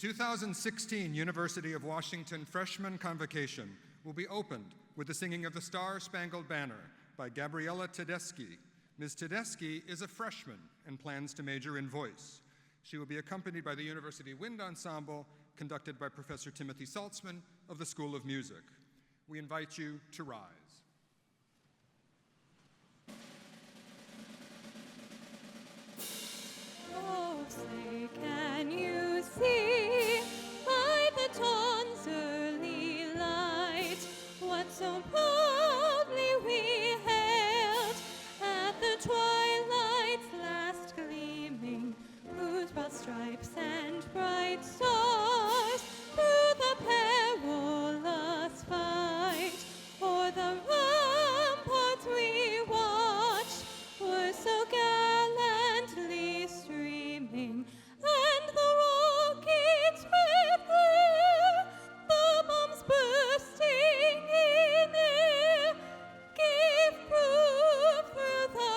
2016 University of Washington Freshman Convocation will be opened with the singing of the Star-Spangled Banner by Gabriella Tedeschi. Ms. Tedeschi is a freshman and plans to major in voice. She will be accompanied by the University Wind Ensemble, conducted by Professor Timothy Saltzman of the School of Music. We invite you to rise. Oh, say, can you see by the dawn's early light what so proudly we hailed at the twilight's last gleaming, whose broad stripes and bright stars through the perilous fight o'er the ramparts we watched were so gallantly streaming, and the rockets with glare, the bombs bursting in air, gave proof through the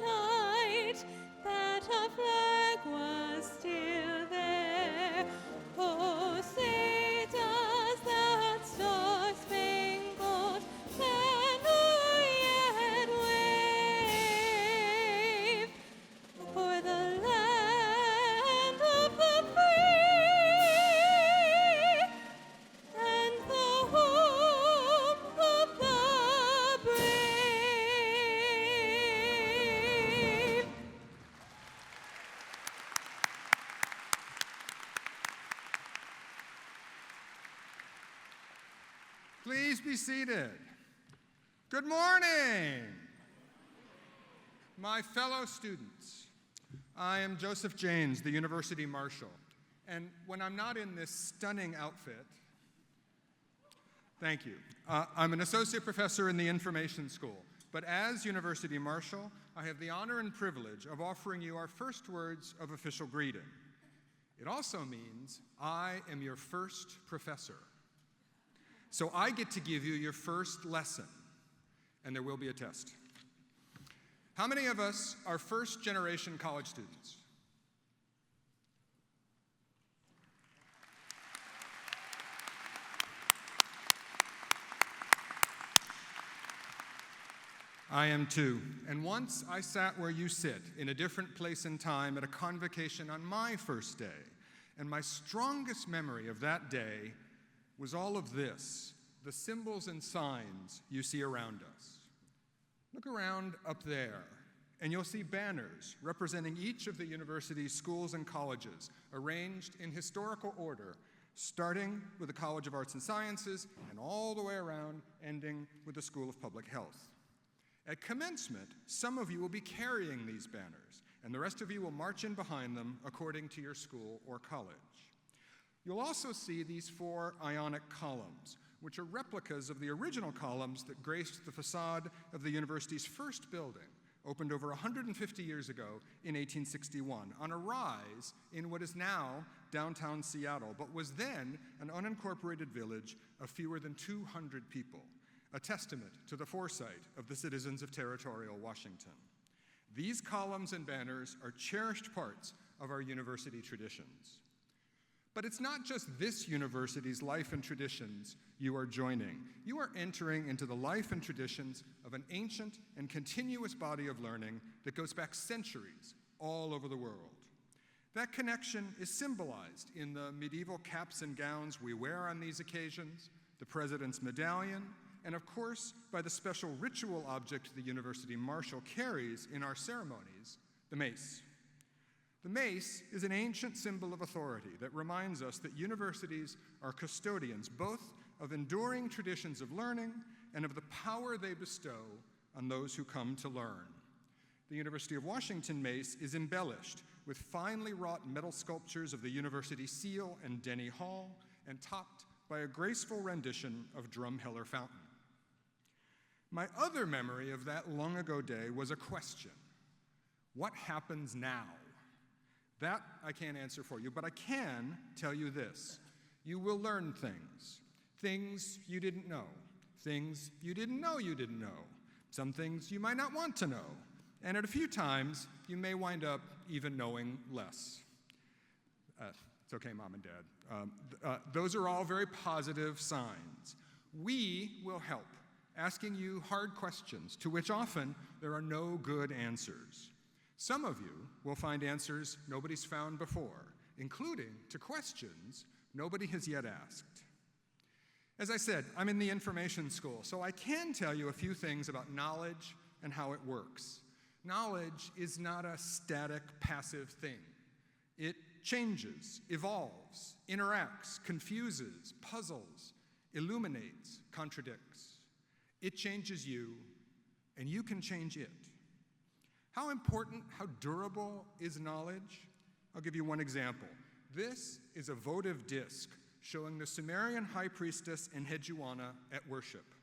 night that our flag was still there. Oh, say does that star-spangled banner yet wave o'er the land of the free and the home of the brave? Please be seated. Good morning, my fellow students. I am Joseph Janes, the University Marshal, and when I'm not in this stunning outfit, thank you. I'm an associate professor in the Information School, but as University Marshal, I have the honor and privilege of offering you our first words of official greeting. It also means I am your first professor. So I get to give you your first lesson, and there will be a test. How many of us are first-generation college students? I am too, and once I sat where you sit, in a different place and time, at a convocation on my first day, and my strongest memory of that day was all of this, the symbols and signs you see around us. Look around up there, and you'll see banners representing each of the university's schools and colleges, arranged in historical order, starting with the College of Arts and Sciences and all the way around, ending with the School of Public Health. At commencement, some of you will be carrying these banners, and the rest of you will march in behind them according to your school or college. You'll also see these 4 ionic columns, which are replicas of the original columns that graced the facade of the university's first building, opened over 150 years ago in 1861, on a rise in what is now downtown Seattle, but was then an unincorporated village of fewer than 200 people, a testament to the foresight of the citizens of territorial Washington. These columns and banners are cherished parts of our university traditions. But it's not just this university's life and traditions you are joining. You are entering into the life and traditions of an ancient and continuous body of learning that goes back centuries all over the world. That connection is symbolized in the medieval caps and gowns we wear on these occasions, the President's Medallion, and of course, by the special ritual object the University Marshal carries in our ceremonies, the mace. The mace is an ancient symbol of authority that reminds us that universities are custodians both of enduring traditions of learning and of the power they bestow on those who come to learn. The University of Washington mace is embellished with finely wrought metal sculptures of the university seal and Denny Hall, and topped by a graceful rendition of Drumheller Fountain. My other memory of that long ago day was a question. What happens now? That I can't answer for you, but I can tell you this. You will learn things. Things you didn't know. Things you didn't know you didn't know. Some things you might not want to know. And at a few times, you may wind up even knowing less. It's okay, Mom and Dad. Those are all very positive signs. We will help, asking you hard questions to which often there are no good answers. Some of you will find answers nobody's found before, including to questions nobody has yet asked. As I said, I'm in the information school, so I can tell you a few things about knowledge and how it works. Knowledge is not a static, passive thing. It changes, evolves, interacts, confuses, puzzles, illuminates, contradicts. It changes you, and you can change it. How important, how durable is knowledge? I'll give you one example. This is a votive disc showing the Sumerian high priestess Enheduanna at worship.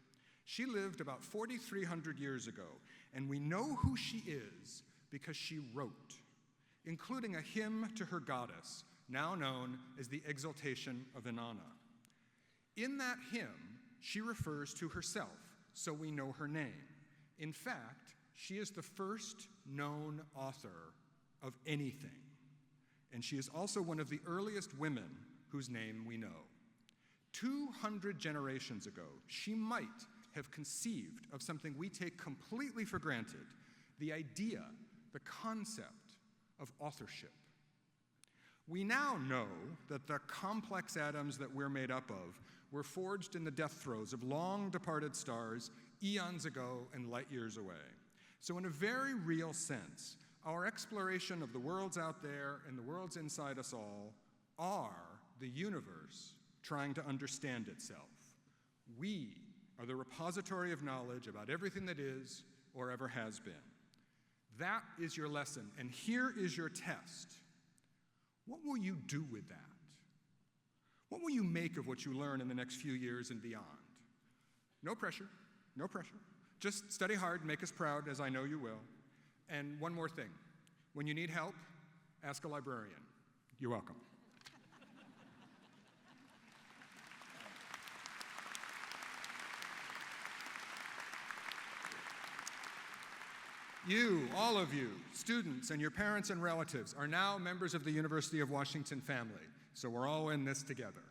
She lived about 4,300 years ago, and we know who she is because she wrote, including a hymn to her goddess, now known as the Exaltation of Inanna. In that hymn, she refers to herself, so we know her name. In fact, she is the first known author of anything, and she is also one of the earliest women whose name we know. 200 generations ago, she might have conceived of something we take completely for granted, the idea, the concept of authorship. We now know that the complex atoms that we're made up of were forged in the death throes of long-departed stars eons ago and light years away. So in a very real sense, our exploration of the worlds out there and the worlds inside us all are the universe trying to understand itself. We are the repository of knowledge about everything that is or ever has been. That is your lesson, and here is your test. What will you do with that? What will you make of what you learn in the next few years and beyond? No pressure, no pressure. Just study hard and make us proud, as I know you will. And one more thing. When you need help, ask a librarian. You're welcome. You, all of you, students and your parents and relatives, are now members of the University of Washington family, so we're all in this together.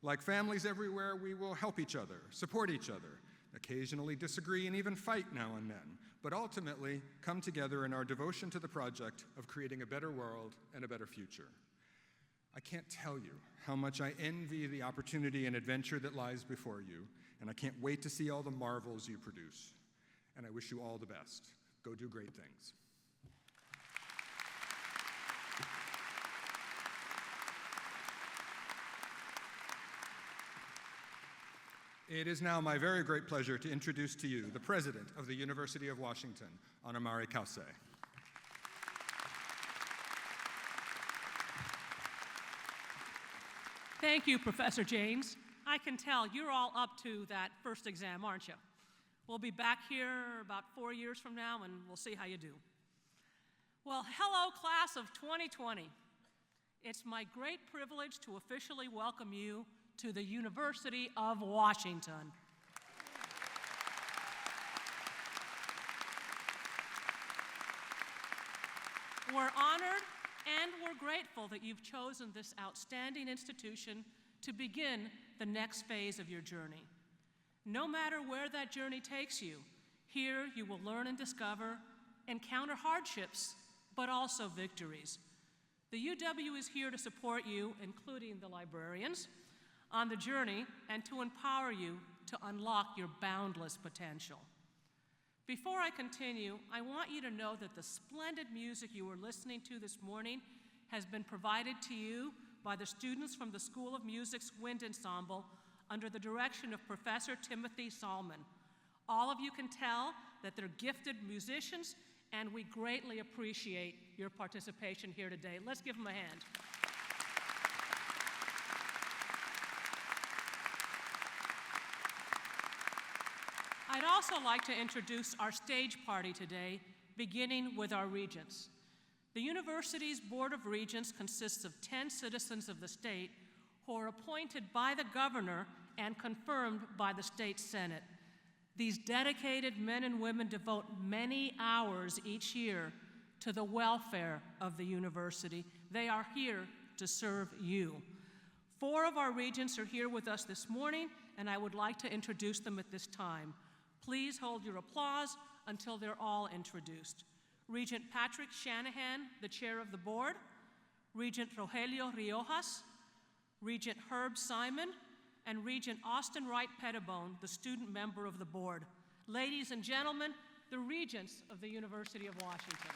Like families everywhere, we will help each other, support each other, occasionally disagree and even fight now and then, but ultimately come together in our devotion to the project of creating a better world and a better future. I can't tell you how much I envy the opportunity and adventure that lies before you, and I can't wait to see all the marvels you produce. And I wish you all the best. Go do great things. It is now my very great pleasure to introduce to you the President of the University of Washington, Anamari Kause. Thank you, Professor James. I can tell you're all up to that first exam, aren't you? We'll be back here about 4 years from now, and we'll see how you do. Well, hello, class of 2020. It's my great privilege to officially welcome you to the University of Washington. We're honored and we're grateful that you've chosen this outstanding institution to begin the next phase of your journey. No matter where that journey takes you, here you will learn and discover, encounter hardships, but also victories. The UW is here to support you, including the librarians, on the journey and to empower you to unlock your boundless potential. Before I continue, I want you to know that the splendid music you are listening to this morning has been provided to you by the students from the School of Music's Wind Ensemble under the direction of Professor Timothy Salmon. All of you can tell that they're gifted musicians, and we greatly appreciate your participation here today. Let's give them a hand. I'd also like to introduce our stage party today, beginning with our regents. The university's Board of Regents consists of 10 citizens of the state who are appointed by the governor and confirmed by the state senate. These dedicated men and women devote many hours each year to the welfare of the university. They are here to serve you. 4 of our regents are here with us this morning, and I would like to introduce them at this time. Please hold your applause until they're all introduced. Regent Patrick Shanahan, the chair of the board, Regent Rogelio Riojas, Regent Herb Simon, and Regent Austin Wright Pettibone, the student member of the board. Ladies and gentlemen, the regents of the University of Washington.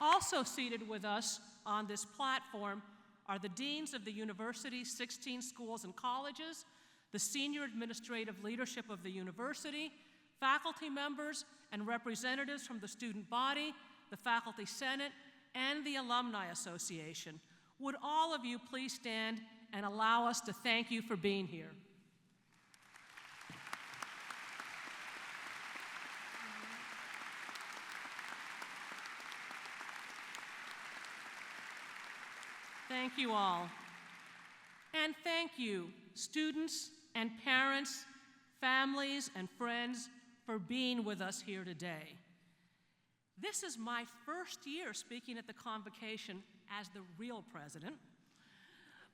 Also seated with us on this platform are the deans of the university's 16 schools and colleges, the senior administrative leadership of the university, faculty members, and representatives from the student body, the faculty senate, and the Alumni Association. Would all of you please stand and allow us to thank you for being here? Thank you all. And thank you, students and parents, families and friends, for being with us here today. This is my first year speaking at the convocation as the real president.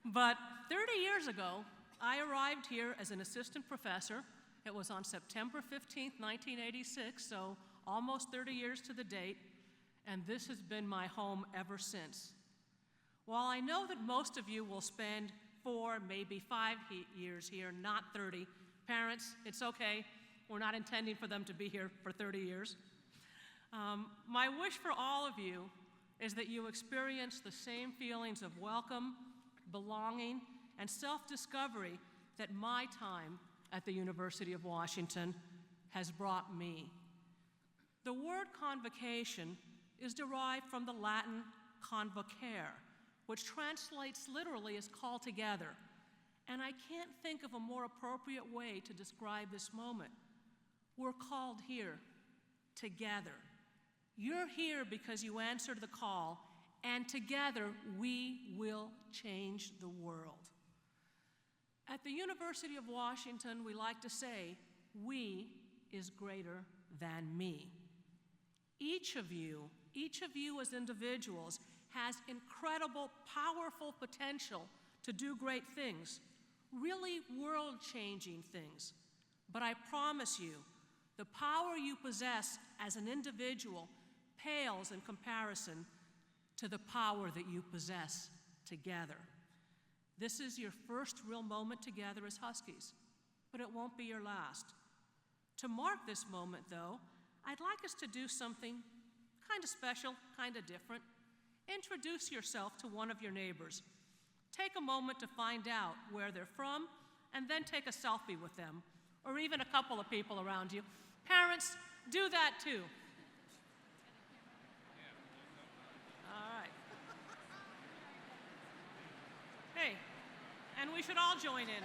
But 30 years ago, I arrived here as an assistant professor. It was on September 15th, 1986, so almost 30 years to the date, and this has been my home ever since. While I know that most of you will spend 4, maybe 5 years here, not 30, parents, it's okay. We're not intending for them to be here for 30 years. My wish for all of you is that you experience the same feelings of welcome, belonging, and self-discovery that my time at the University of Washington has brought me. The word convocation is derived from the Latin convocare, which translates literally as call together. And I can't think of a more appropriate way to describe this moment. We're called here together. You're here because you answered the call, and together we will change the world. At the University of Washington, we like to say, we is greater than me. Each of you as individuals has incredible, powerful potential to do great things, really world-changing things. But I promise you, the power you possess as an individual pales in comparison to the power that you possess together. This is your first real moment together as Huskies, but it won't be your last. To mark this moment, though, I'd like us to do something kind of special, kind of different. Introduce yourself to one of your neighbors. Take a moment to find out where they're from, and then take a selfie with them, or even a couple of people around you. Parents, do that too. All right. Hey, and we should all join in.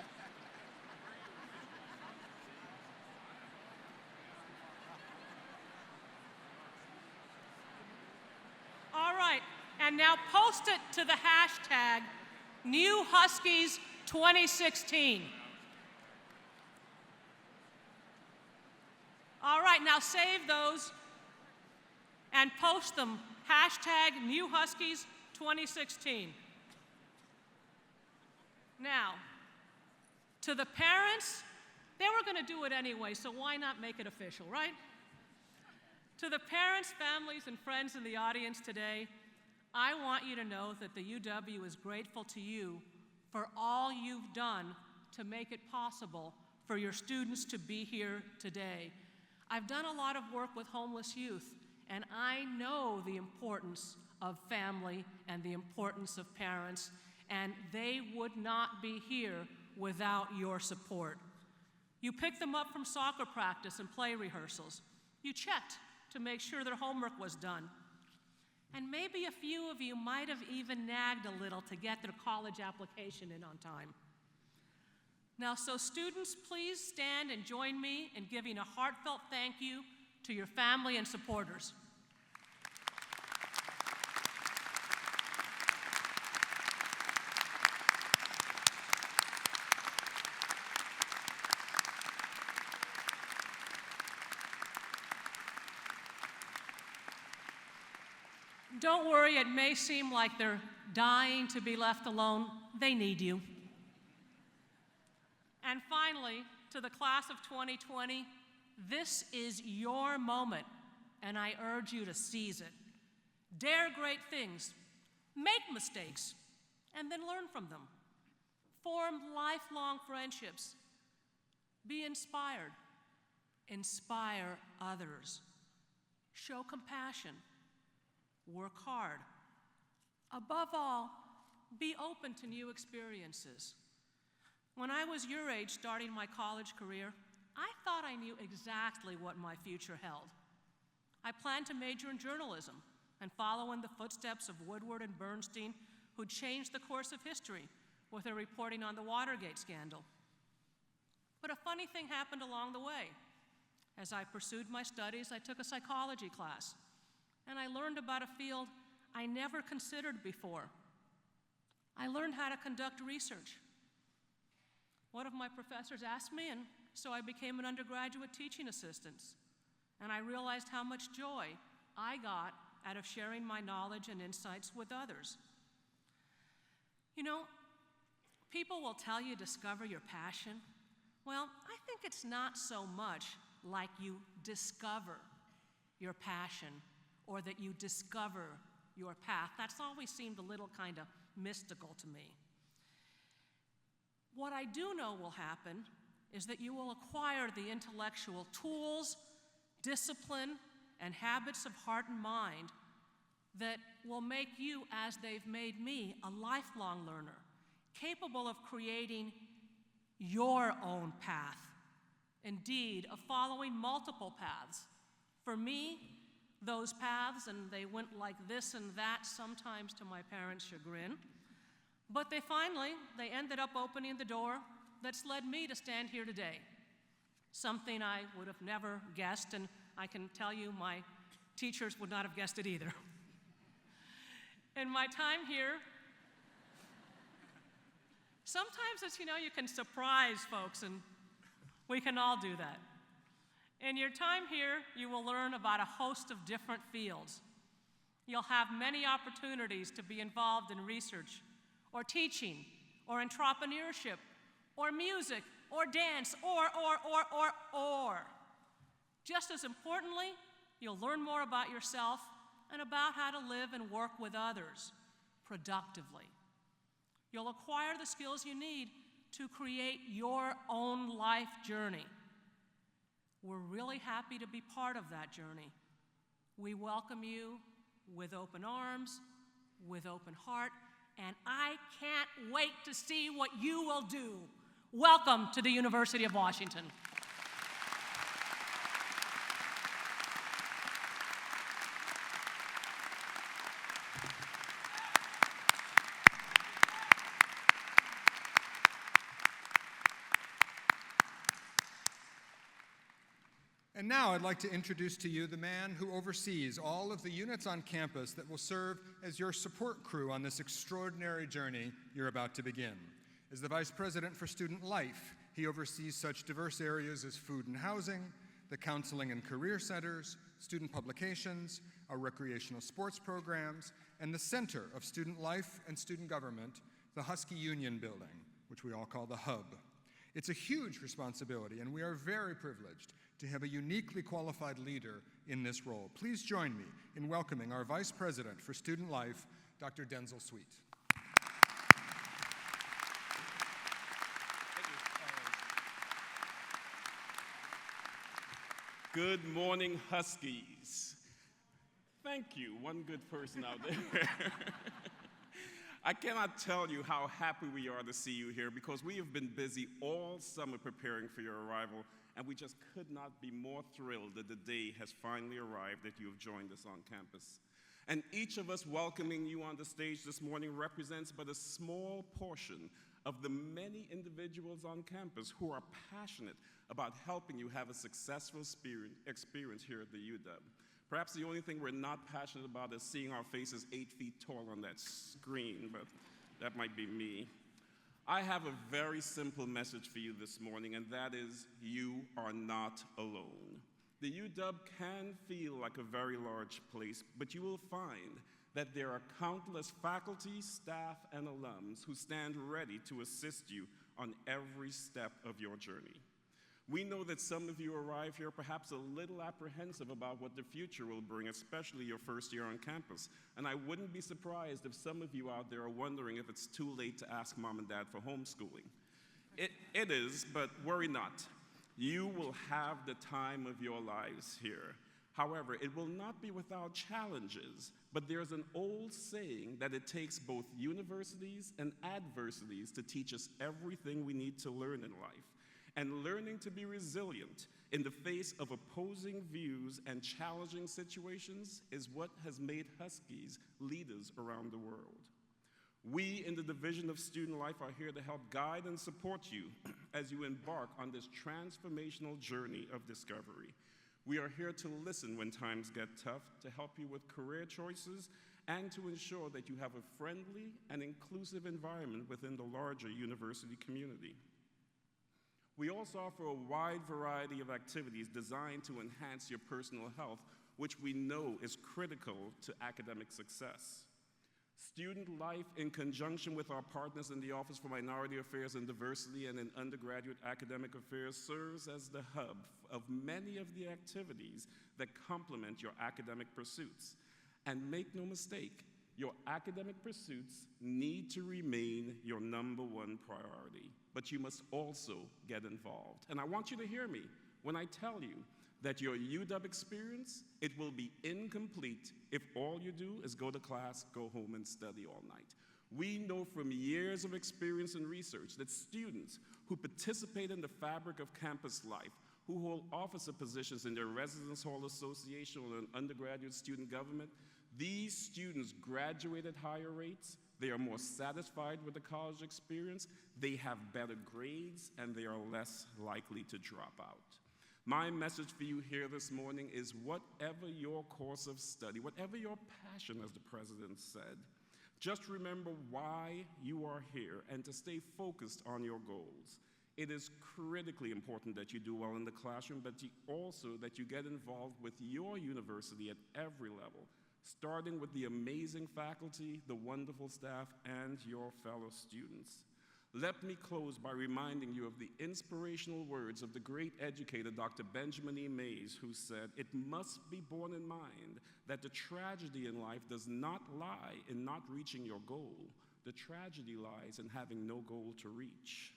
All right, and now post it to the hashtag #NewHuskies2016. All right, now save those and post them, #NewHuskies2016. Now, to the parents, they were going to do it anyway, so why not make it official, right? To the parents, families, and friends in the audience today, I want you to know that the UW is grateful to you for all you've done to make it possible for your students to be here today. I've done a lot of work with homeless youth, and I know the importance of family and the importance of parents, and they would not be here without your support. You picked them up from soccer practice and play rehearsals. You checked to make sure their homework was done. And maybe a few of you might have even nagged a little to get their college application in on time. Now, so students, please stand and join me in giving a heartfelt thank you to your family and supporters. Don't worry, it may seem like they're dying to be left alone. They need you. And finally, to the class of 2020, this is your moment, and I urge you to seize it. Dare great things, make mistakes, and then learn from them. Form lifelong friendships. Be inspired. Inspire others. Show compassion. Work hard. Above all, be open to new experiences. When I was your age, starting my college career, I thought I knew exactly what my future held. I planned to major in journalism and follow in the footsteps of Woodward and Bernstein, who changed the course of history with their reporting on the Watergate scandal. But a funny thing happened along the way. As I pursued my studies, I took a psychology class, and I learned about a field I never considered before. I learned how to conduct research. One of my professors asked me, and so I became an undergraduate teaching assistant. And I realized how much joy I got out of sharing my knowledge and insights with others. You know, people will tell you discover your passion. Well, I think it's not so much like you discover your passion or that you discover your path. That's always seemed a little kind of mystical to me. What I do know will happen is that you will acquire the intellectual tools, discipline, and habits of heart and mind that will make you, as they've made me, a lifelong learner, capable of creating your own path. Indeed, of following multiple paths. For me, those paths, and they went like this and that, sometimes to my parents' chagrin, but they ended up opening the door that's led me to stand here today. Something I would have never guessed, and I can tell you my teachers would not have guessed it either. In my time here, sometimes it's, you can surprise folks, and we can all do that. In your time here, you will learn about a host of different fields. You'll have many opportunities to be involved in research, or teaching, or entrepreneurship, or music, or dance, or. Just as importantly, you'll learn more about yourself and about how to live and work with others productively. You'll acquire the skills you need to create your own life journey. We're really happy to be part of that journey. We welcome you with open arms, with open heart, and I can't wait to see what you will do. Welcome to the University of Washington. And now I'd like to introduce to you the man who oversees all of the units on campus that will serve as your support crew on this extraordinary journey you're about to begin. As the Vice President for Student Life, he oversees such diverse areas as food and housing, the counseling and career centers, student publications, our recreational sports programs, and the Center of Student Life and Student Government, the Husky Union Building, which we all call the Hub. It's a huge responsibility, and we are very privileged to have a uniquely qualified leader in this role. Please join me in welcoming our Vice President for Student Life, Dr. Denzel Sweet. Good morning, Huskies. Thank you, one good person out there. I cannot tell you how happy we are to see you here because we have been busy all summer preparing for your arrival, and we just could not be more thrilled that the day has finally arrived that you have joined us on campus. And each of us welcoming you on the stage this morning represents but a small portion of the many individuals on campus who are passionate about helping you have a successful experience here at the UW. Perhaps the only thing we're not passionate about is seeing our faces 8 feet tall on that screen, but that might be me. I have a very simple message for you this morning, and that is you are not alone. The UW can feel like a very large place, but you will find that there are countless faculty, staff, and alums who stand ready to assist you on every step of your journey. We know that some of you arrive here perhaps a little apprehensive about what the future will bring, especially your first year on campus. And I wouldn't be surprised if some of you out there are wondering if it's too late to ask mom and dad for homeschooling. It is, but worry not. You will have the time of your lives here. However, it will not be without challenges, but there's an old saying that it takes both universities and adversities to teach us everything we need to learn in life. And learning to be resilient in the face of opposing views and challenging situations is what has made Huskies leaders around the world. We in the Division of Student Life are here to help guide and support you as you embark on this transformational journey of discovery. We are here to listen when times get tough, to help you with career choices, and to ensure that you have a friendly and inclusive environment within the larger university community. We also offer a wide variety of activities designed to enhance your personal health, which we know is critical to academic success. Student life, in conjunction with our partners in the Office for Minority Affairs and Diversity and in Undergraduate Academic Affairs, serves as the hub of many of the activities that complement your academic pursuits. And make no mistake, your academic pursuits need to remain your #1 priority, but you must also get involved. And I want you to hear me when I tell you that your UW experience, it will be incomplete if all you do is go to class, go home, and study all night. We know from years of experience and research that students who participate in the fabric of campus life, who hold officer positions in their residence hall association or in undergraduate student government, these students graduate at higher rates, they are more satisfied with the college experience, they have better grades, and they are less likely to drop out. My message for you here this morning is whatever your course of study, whatever your passion, as the president said, just remember why you are here and to stay focused on your goals. It is critically important that you do well in the classroom, but also that you get involved with your university at every level, starting with the amazing faculty, the wonderful staff, and your fellow students. Let me close by reminding you of the inspirational words of the great educator, Dr. Benjamin E. Mays, who said, "It must be borne in mind that the tragedy in life does not lie in not reaching your goal. The tragedy lies in having no goal to reach.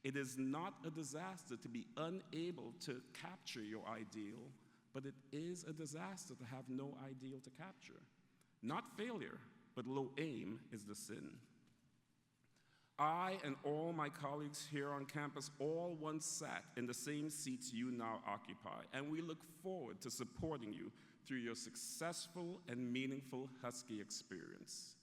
It is not a disaster to be unable to capture your ideal, but it is a disaster to have no ideal to capture. Not failure, but low aim is the sin." I and all my colleagues here on campus all once sat in the same seats you now occupy, and we look forward to supporting you through your successful and meaningful Husky experience.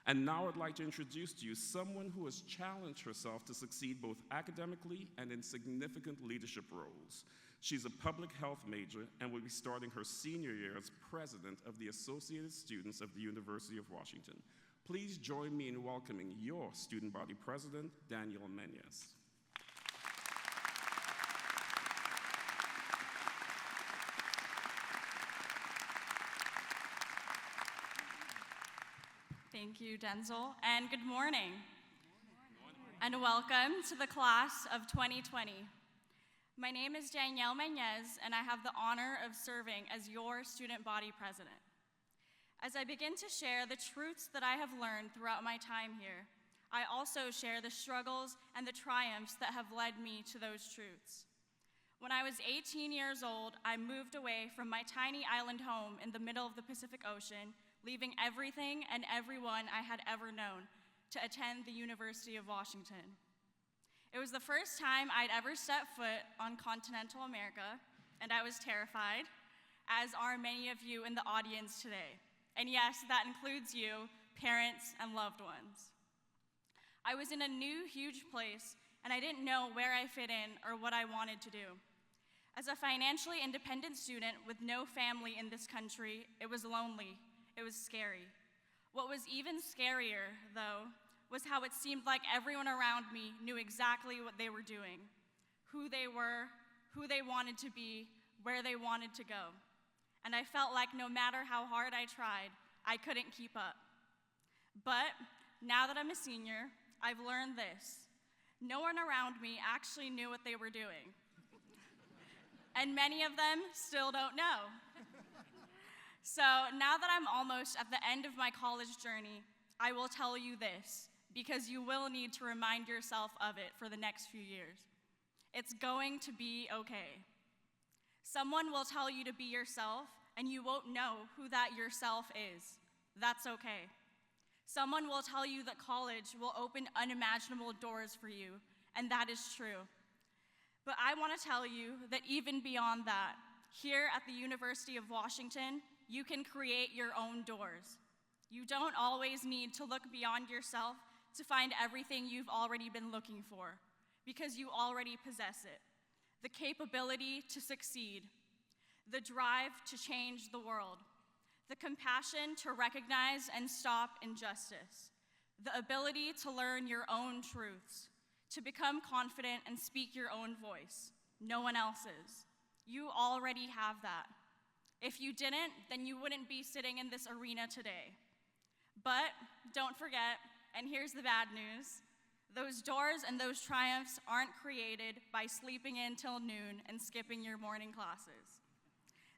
And now I'd like to introduce to you someone who has challenged herself to succeed both academically and in significant leadership roles. She's a public health major and will be starting her senior year as president of the Associated Students of the University of Washington. Please join me in welcoming your student body president, Daniel Menyes. Thank you, Denzel, and good morning. And welcome to the class of 2020. My name is Danielle Menyes, and I have the honor of serving as your student body president. As I begin to share the truths that I have learned throughout my time here, I also share the struggles and the triumphs that have led me to those truths. When I was 18 years old, I moved away from my tiny island home in the middle of the Pacific Ocean, leaving everything and everyone I had ever known to attend the University of Washington. It was the first time I'd ever set foot on continental America, and I was terrified, as are many of you in the audience today. And yes, that includes you, parents and loved ones. I was in a new, huge place, and I didn't know where I fit in or what I wanted to do. As a financially independent student with no family in this country, it was lonely, it was scary. What was even scarier, though, was how it seemed like everyone around me knew exactly what they were doing, who they were, who they wanted to be, where they wanted to go. And I felt like no matter how hard I tried, I couldn't keep up. But now that I'm a senior, I've learned this. No one around me actually knew what they were doing. And many of them still don't know. So now that I'm almost at the end of my college journey, I will tell you this, because you will need to remind yourself of it for the next few years. It's going to be okay. Someone will tell you to be yourself, and you won't know who that yourself is. That's okay. Someone will tell you that college will open unimaginable doors for you, and that is true. But I want to tell you that even beyond that, here at the University of Washington, you can create your own doors. You don't always need to look beyond yourself to find everything you've already been looking for, because you already possess it. The capability to succeed, the drive to change the world, the compassion to recognize and stop injustice, the ability to learn your own truths, to become confident and speak your own voice, no one else's. You already have that. If you didn't, then you wouldn't be sitting in this arena today. But don't forget, and here's the bad news, those doors and those triumphs aren't created by sleeping in till noon and skipping your morning classes.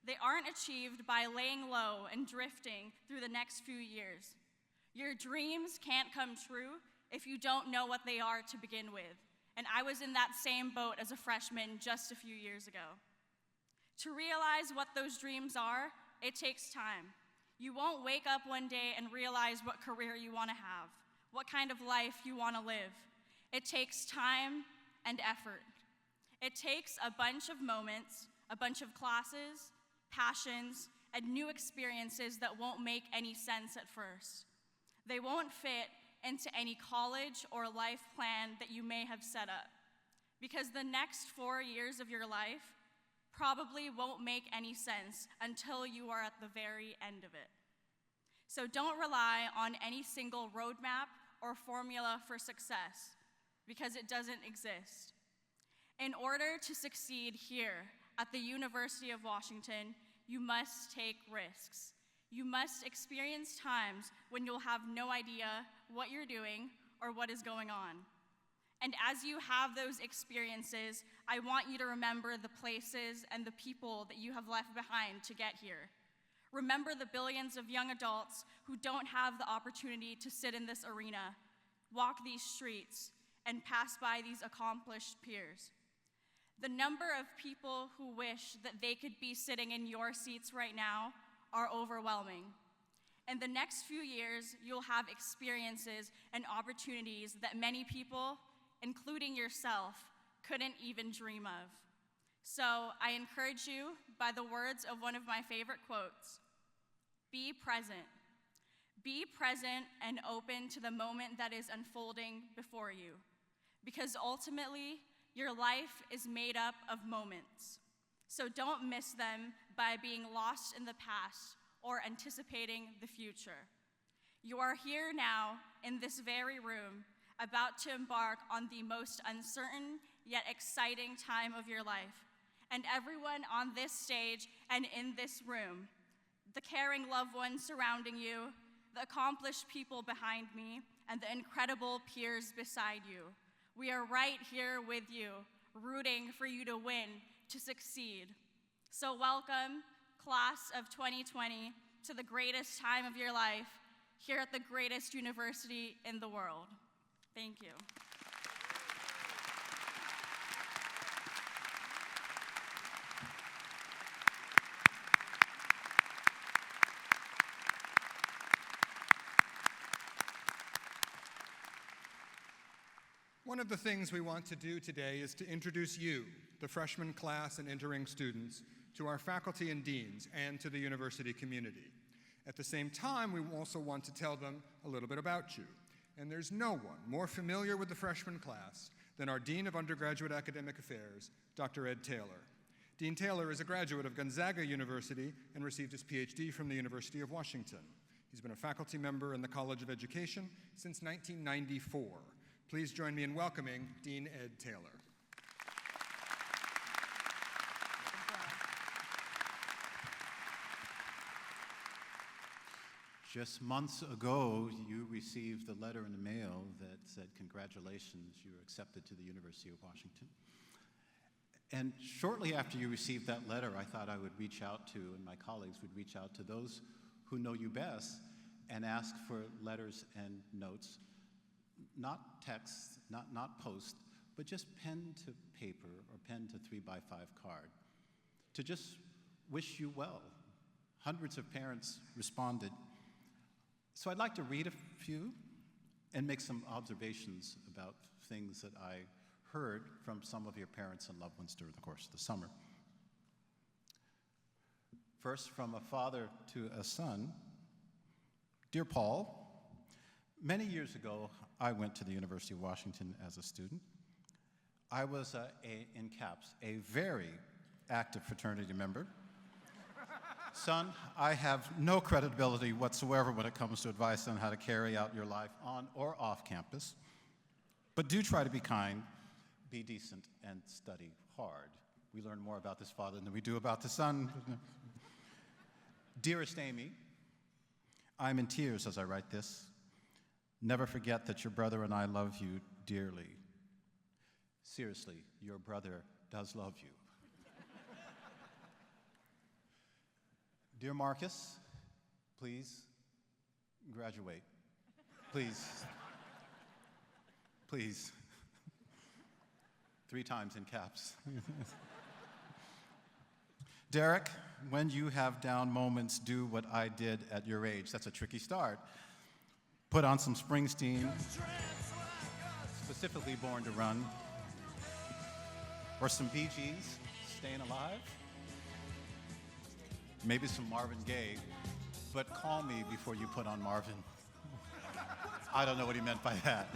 They aren't achieved by laying low and drifting through the next few years. Your dreams can't come true if you don't know what they are to begin with. And I was in that same boat as a freshman just a few years ago. To realize what those dreams are, it takes time. You won't wake up one day and realize what career you want to have, what kind of life you want to live. It takes time and effort. It takes a bunch of moments, a bunch of classes, passions, and new experiences that won't make any sense at first. They won't fit into any college or life plan that you may have set up, because the next 4 years of your life probably won't make any sense until you are at the very end of it. So don't rely on any single roadmap or formula for success, because it doesn't exist. In order to succeed here at the University of Washington, you must take risks. You must experience times when you'll have no idea what you're doing or what is going on. And as you have those experiences, I want you to remember the places and the people that you have left behind to get here. Remember the billions of young adults who don't have the opportunity to sit in this arena, walk these streets, and pass by these accomplished peers. The number of people who wish that they could be sitting in your seats right now are overwhelming. In the next few years, you'll have experiences and opportunities that many people, including yourself, couldn't even dream of. So I encourage you by the words of one of my favorite quotes: be present. Be present and open to the moment that is unfolding before you, because ultimately, your life is made up of moments. So don't miss them by being lost in the past or anticipating the future. You are here now in this very room, about to embark on the most uncertain yet exciting time of your life. And everyone on this stage and in this room, the caring loved ones surrounding you, the accomplished people behind me, and the incredible peers beside you, we are right here with you, rooting for you to win, to succeed. So welcome, class of 2020, to the greatest time of your life, here at the greatest university in the world. Thank you. One of the things we want to do today is to introduce you, the freshman class and entering students, to our faculty and deans and to the university community. At the same time, we also want to tell them a little bit about you. And there's no one more familiar with the freshman class than our Dean of Undergraduate Academic Affairs, Dr. Ed Taylor. Dean Taylor is a graduate of Gonzaga University and received his PhD from the University of Washington. He's been a faculty member in the College of Education since 1994. Please join me in welcoming Dean Ed Taylor. Just months ago, you received a letter in the mail that said, congratulations, you were accepted to the University of Washington. And shortly after you received that letter, I thought I would reach out to, and my colleagues would reach out to those who know you best and ask for letters and notes, not text, not post, but just pen to paper or pen to 3x5 card, to just wish you well. Hundreds of parents responded. So I'd like to read a few and make some observations about things that I heard from some of your parents and loved ones during the course of the summer. First, from a father to a son. Dear Paul, many years ago, I went to the University of Washington as a student. I was, in caps, a very active fraternity member. Son, I have no credibility whatsoever when it comes to advice on how to carry out your life on or off campus. But do try to be kind, be decent, and study hard. We learn more about this father than we do about the son. Dearest Amy, I'm in tears as I write this. Never forget that your brother and I love you dearly. Seriously, your brother does love you. Dear Marcus, please graduate. Please. Please. 3 times in caps. Derek, when you have down moments, do what I did at your age. That's a tricky start. Put on some Springsteen, specifically Born to Run, or some Bee Gees, Staying Alive. Maybe some Marvin Gaye, but call me before you put on Marvin. I don't know what he meant by that.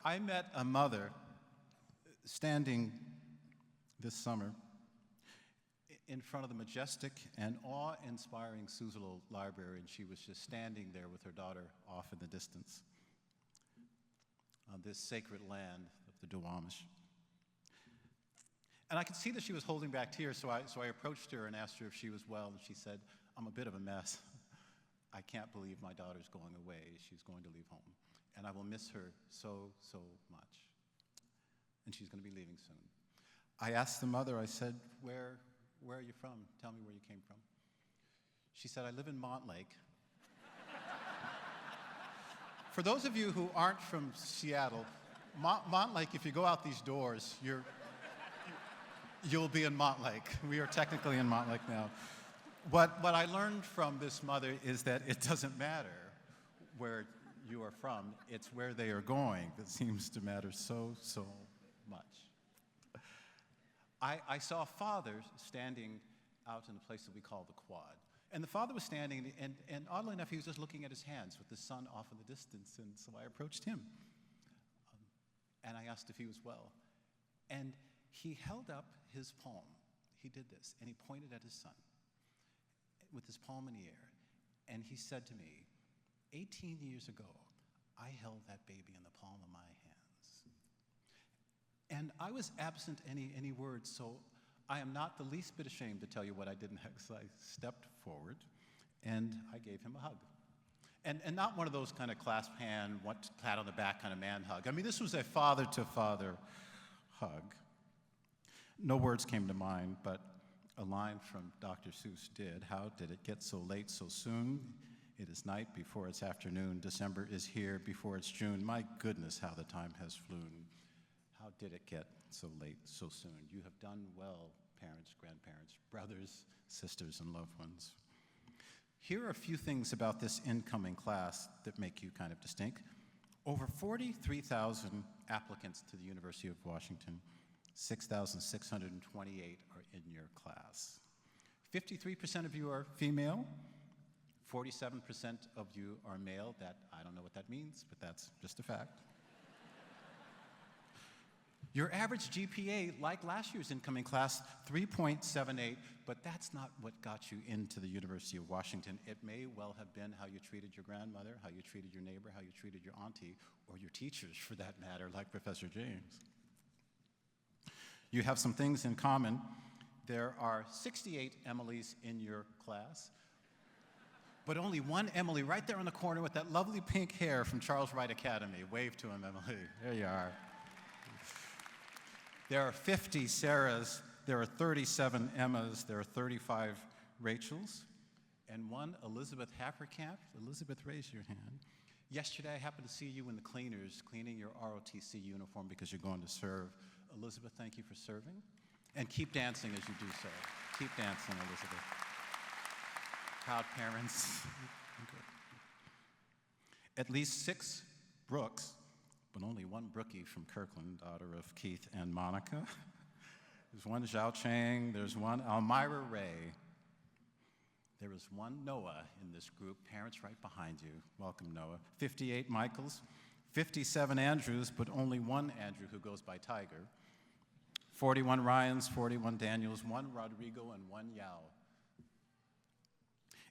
I met a mother standing this summer in front of the majestic and awe-inspiring Suzzallo Library, and she was just standing there with her daughter off in the distance on this sacred land of the Duwamish. And I could see that she was holding back tears, so I approached her and asked her if she was well, and she said, I'm a bit of a mess. I can't believe my daughter's going away. She's going to leave home. And I will miss her so, so much. And she's going to be leaving soon. I asked the mother, I said, where are you from? Tell me where you came from. She said, I live in Montlake. For those of you who aren't from Seattle, Montlake, if you go out these doors, you'll be in Montlake. We are technically in Montlake now. What I learned from this mother is that it doesn't matter where you are from, it's where they are going that seems to matter so, so much. I saw a father standing out in a place that we call the quad. And the father was standing, and oddly enough, he was just looking at his hands with the son off in the distance, and so I approached him. And I asked if he was well. And he held up his palm. He did this, and he pointed at his son with his palm in the air. And he said to me, 18 years ago, I held that baby in the palm of my hands. And I was absent any words, so I am not the least bit ashamed to tell you what I did next. I stepped forward, and I gave him a hug. And not one of those kind of clasp hand, pat on the back kind of man hug. I mean, this was a father-to-father hug. No words came to mind, but a line from Dr. Seuss did. How did it get so late so soon? It is night before it's afternoon. December is here before it's June. My goodness, how the time has flown. How did it get so late so soon? You have done well, parents, grandparents, brothers, sisters, and loved ones. Here are a few things about this incoming class that make you kind of distinct. Over 43,000 applicants to the University of Washington. 6,628 are in your class. 53% of you are female. 47% of you are male. That, I don't know what that means, but that's just a fact. Your average GPA, like last year's incoming class, 3.78, but that's not what got you into the University of Washington. It may well have been how you treated your grandmother, how you treated your neighbor, how you treated your auntie, or your teachers, for that matter, like Professor James. You have some things in common. There are 68 Emilys in your class. But only one Emily right there in the corner with that lovely pink hair from Charles Wright Academy. Wave to him, Emily. There you are. There are 50 Sarahs, there are 37 Emmas, there are 35 Rachels, and one Elizabeth Happercamp. Elizabeth, raise your hand. Yesterday, I happened to see you in the cleaners cleaning your ROTC uniform because you're going to serve. Elizabeth, thank you for serving. And keep dancing as you do so. Keep dancing, Elizabeth. Proud parents. At least 6 Brooks, but only one Brookie from Kirkland, daughter of Keith and Monica. There's one Zhao Chang, there's one Almira Ray. There is one Noah in this group, parents right behind you. Welcome, Noah. 58 Michaels, 57 Andrews, but only one Andrew who goes by Tiger. 41 Ryans, 41 Daniels, one Rodrigo, and one Yao.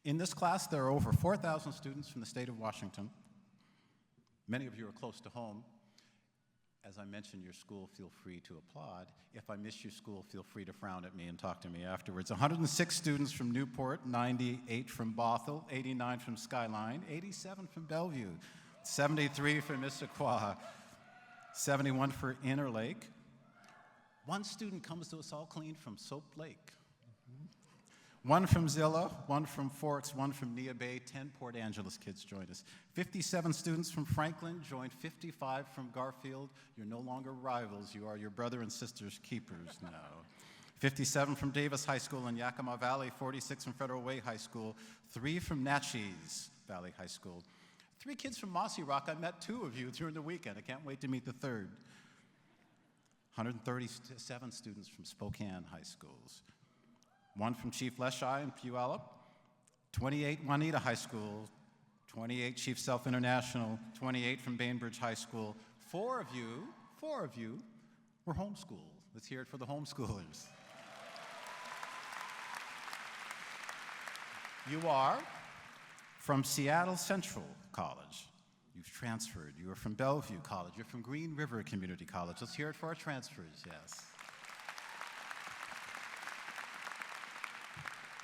In this class, there are over 4,000 students from the state of Washington. Many of you are close to home. As I mentioned your school, feel free to applaud. If I miss your school, feel free to frown at me and talk to me afterwards. 106 students from Newport, 98 from Bothell, 89 from Skyline, 87 from Bellevue, 73 from Issaquah, 71 for Interlake. One student comes to us all clean from Soap Lake. One from Zillow, one from Forks, one from Nia Bay. 10 Port Angeles kids joined us. 57 students from Franklin joined 55 from Garfield. You're no longer rivals. You are your brother and sister's keepers now. 57 from Davis High School in Yakima Valley. 46 from Federal Way High School. 3 from Natchez Valley High School. 3 kids from Mossy Rock. I met 2 of you during the weekend. I can't wait to meet the 3rd. 137 students from Spokane High Schools. 1 from Chief Leschi in Puyallup, 28 Juanita High School, 28 Chief Self International, 28 from Bainbridge High School. 4 of you were homeschooled. Let's hear it for the homeschoolers. You are from Seattle Central College. You've transferred. You are from Bellevue College. You're from Green River Community College. Let's hear it for our transfers, yes.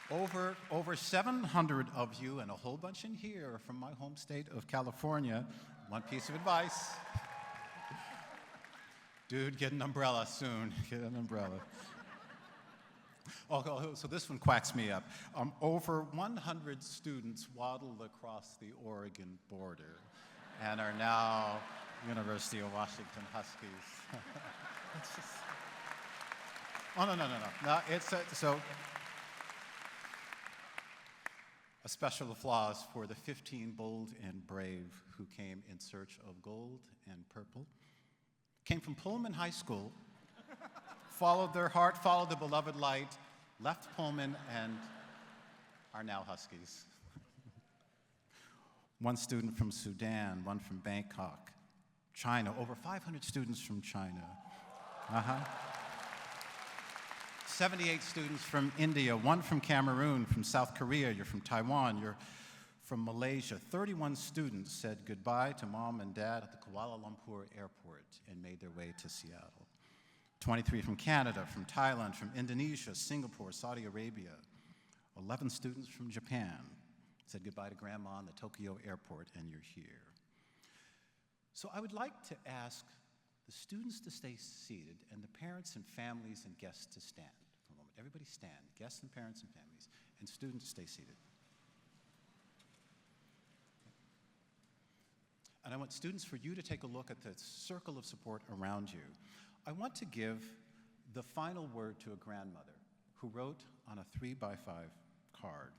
Over 700 of you, and a whole bunch in here, are from my home state of California. One piece of advice. Dude, get an umbrella soon. Get an umbrella. Oh, so this one quacks me up. Over 100 students waddled across the Oregon border and are now University of Washington Huskies. Oh, no, so a special applause for the 15 bold and brave who came in search of gold and purple. Came from Pullman High School, followed their heart, followed the beloved light, left Pullman, and are now Huskies. One student from Sudan, one from Bangkok, China, over 500 students from China. 78 students from India, 1 from Cameroon, from South Korea, you're from Taiwan, you're from Malaysia. 31 students said goodbye to mom and dad at the Kuala Lumpur airport and made their way to Seattle. 23 from Canada, from Thailand, from Indonesia, Singapore, Saudi Arabia. 11 students from Japan said goodbye to grandma in the Tokyo airport, and you're here. So I would like to ask the students to stay seated and the parents and families and guests to stand for a moment. Everybody stand, guests and parents and families, and students stay seated. And I want students for you to take a look at the circle of support around you. I want to give the final word to a grandmother who wrote on a 3x5 card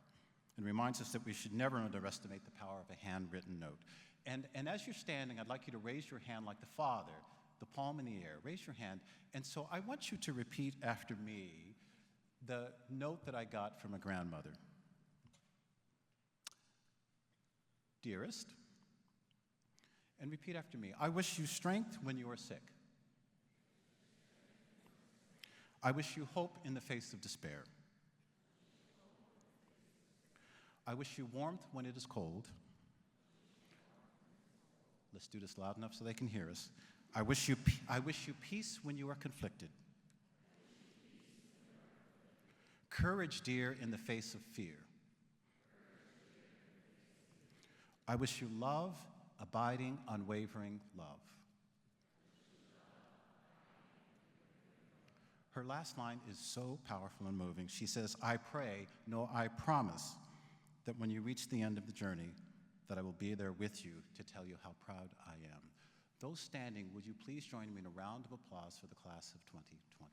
and reminds us that we should never underestimate the power of a handwritten note. And as you're standing, I'd like you to raise your hand like the father, the palm in the air. Raise your hand. And so I want you to repeat after me the note that I got from a grandmother. Dearest, and repeat after me. I wish you strength when you are sick. I wish you hope in the face of despair. I wish you warmth when it is cold. Let's do this loud enough so they can hear us. I wish you peace when you are conflicted. Courage, dear, in the face of fear. I wish you love, abiding, unwavering love. Her last line is so powerful and moving. She says, I pray, no, I promise that when you reach the end of the journey, that I will be there with you to tell you how proud I am. Those standing, would you please join me in a round of applause for the class of 2020.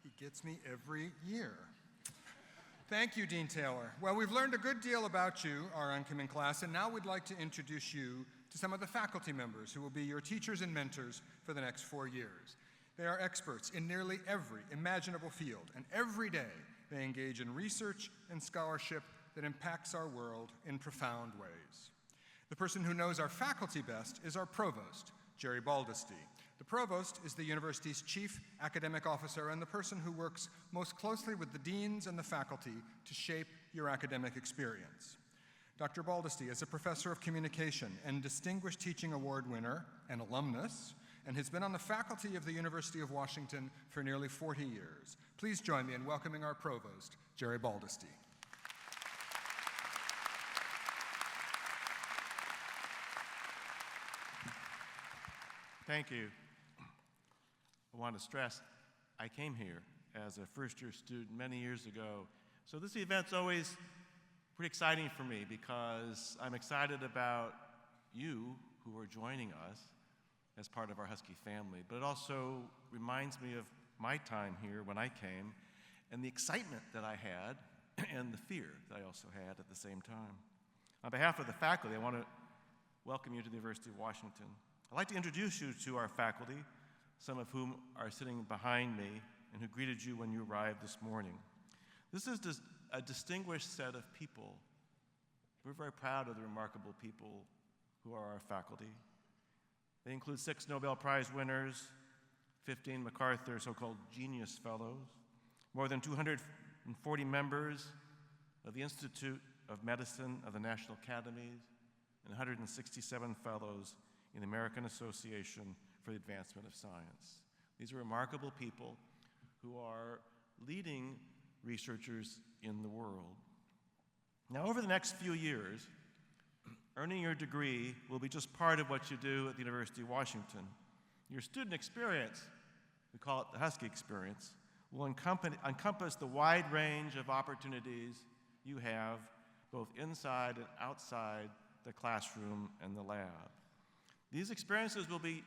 He gets me every year. Thank you, Dean Taylor. Well, we've learned a good deal about you, our oncoming class, and now we'd like to introduce you to some of the faculty members who will be your teachers and mentors for the next 4 years. They are experts in nearly every imaginable field, and every day they engage in research and scholarship that impacts our world in profound ways. The person who knows our faculty best is our provost, Jerry Baldesty. The provost is the university's chief academic officer and the person who works most closely with the deans and the faculty to shape your academic experience. Dr. Baldesty is a professor of communication and Distinguished Teaching Award winner and alumnus, and has been on the faculty of the University of Washington for nearly 40 years. Please join me in welcoming our provost, Jerry Baldesty. Thank you. I want to stress, I came here as a first-year student many years ago, so this event's always pretty exciting for me because I'm excited about you who are joining us as part of our Husky family, but it also reminds me of my time here when I came and the excitement that I had and the fear that I also had at the same time. On behalf of the faculty, I want to welcome you to the University of Washington. I'd like to introduce you to our faculty, some of whom are sitting behind me and who greeted you when you arrived this morning. This is a distinguished set of people. We're very proud of the remarkable people who are our faculty. They include 6 Nobel Prize winners, 15 MacArthur so-called Genius Fellows, more than 240 members of the Institute of Medicine of the National Academies, and 167 fellows in the American Association for the Advancement of Science. These are remarkable people who are leading researchers in the world. Now, over the next few years, earning your degree will be just part of what you do at the University of Washington. Your student experience, we call it the Husky experience, will encompass the wide range of opportunities you have both inside and outside the classroom and the lab. These experiences will be